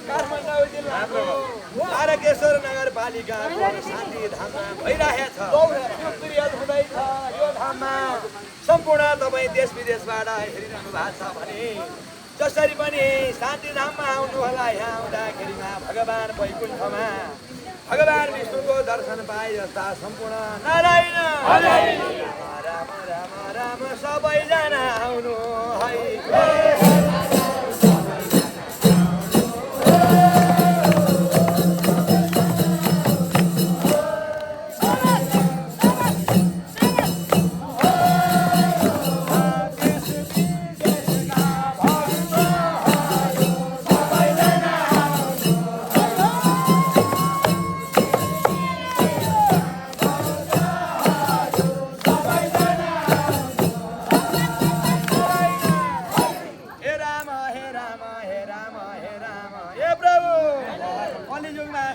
काठमाडौँ जिल्लाको तारकेश्वर नगरपालिकाको शान्ति धाममा भइरहेछ। हुँदैछ यो धाममा सम्पूर्ण तपाईँ देश विदेशबाट हेरिरहनु भएको छ भने जसरी पनि शान्ति धाममा आउनु होला। यहाँ आउँदाखेरिमा भगवान वैकुण्ठमा भगवान विष्णुको दर्शन पाए जस्ता सम्पूर्ण नारायण राम राम राम सबैजना आउनु है।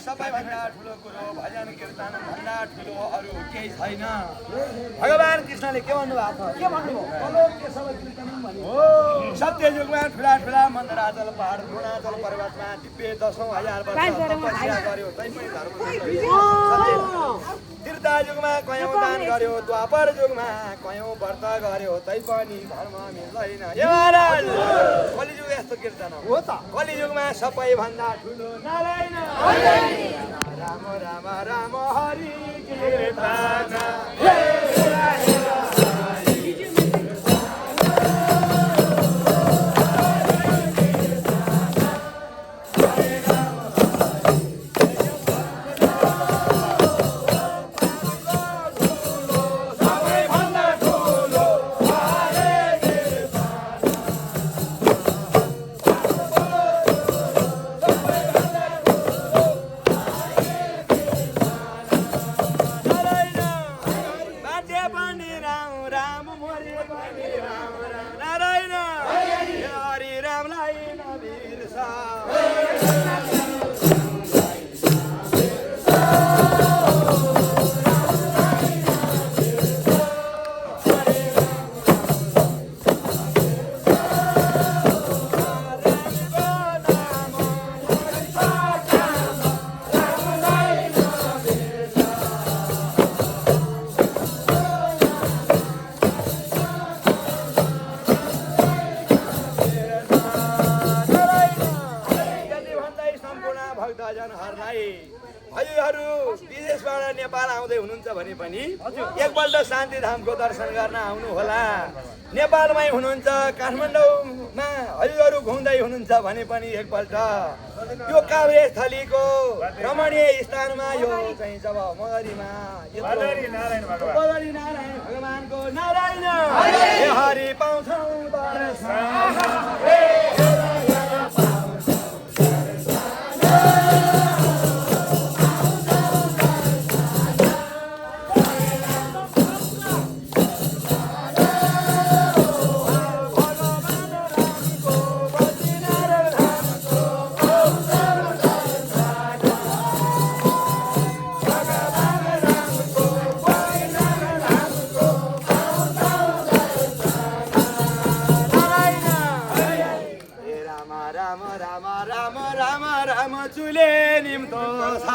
सबैभन्दा ठुलो कुरो भजन कीर्तन भन्दा ठुलो अरू केही छैन। भगवान कृष्णले के भन्नुभएको छ? के भन्नुभयो? सत्ययुगमा ठुला ठुला मन्दराचल पहाड अरुणाचल पर्वतमा दिव्य 10,000 वर्ष तपस्या गर्यो तैपनि धर्म त्रेतायुगमा कयौं दान गर्यो, द्वापर युगमा कयौं व्रत गर्यो तैपनि धर्म मिल्दैन। हे महाराज कलियुग यस्तो कीर्तन हो त। कलियुगमा सबैभन्दा ठुलो नारायण राम राम राम हरि कीर्तन विदेशबाट नेपाल आउँदै हुनुहुन्छ भने पनि एकपल्ट शान्ति धामको दर्शन गर्न आउनु होला। नेपालमै हुनुहुन्छ काठमाडौँमा हजुरहरू घुम्दै हुनुहुन्छ भने पनि एकपल्ट यो काभ्रे स्थलीको रमणीय स्थानमा यो चाहिँ जब मगरीमा बदरी नारायण भगवानको नारायण हे हरि पाउँछौ राम चुले निम्तो छ